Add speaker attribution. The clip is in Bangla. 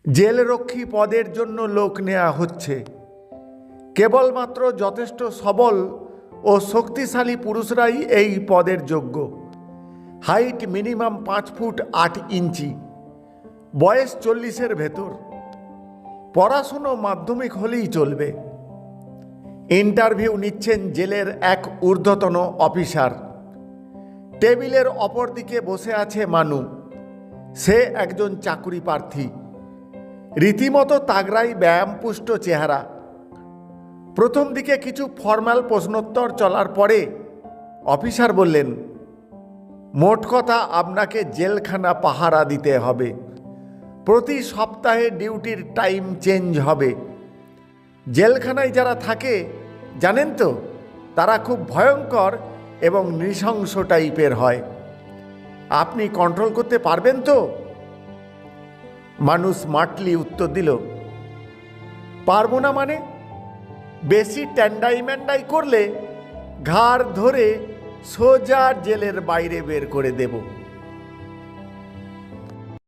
Speaker 1: জেলরক্ষী পদের জন্য লোক নেওয়া হচ্ছে। কেবলমাত্র যথেষ্ট সবল ও শক্তিশালী পুরুষরাই এই পদের যোগ্য। হাইট মিনিমাম 5 ফুট 8 ইঞ্চি, বয়স 40-এর ভেতর, পড়াশুনো মাধ্যমিক হলেই চলবে। ইন্টারভিউ নিচ্ছেন জেলের এক ঊর্ধ্বতন অফিসার। টেবিলের অপর দিকে বসে আছে মানু। সে একজন চাকুরি প্রার্থী, রীতিমতো তাগড়াই ব্যায়ামপুষ্ট চেহারা। প্রথম দিকে কিছু ফর্মাল প্রশ্নোত্তর চলার পরে অফিসার বললেন, মোট কথা আপনাকে জেলখানা পাহারা দিতে হবে। প্রতি সপ্তাহে ডিউটির টাইম চেঞ্জ হবে। জেলখানায় যারা থাকে জানেন তো, তারা খুব ভয়ঙ্কর এবং নৃশংস টাইপের হয়। আপনি কন্ট্রোল করতে পারবেন তো? মানুষ স্মার্টলি উত্তর দিল, পারবো না মানে? বেশি ট্যান্ডাই ম্যান্ডাই করলে ঘাড় ধরে সোজা জেলের বাইরে বের করে দেব।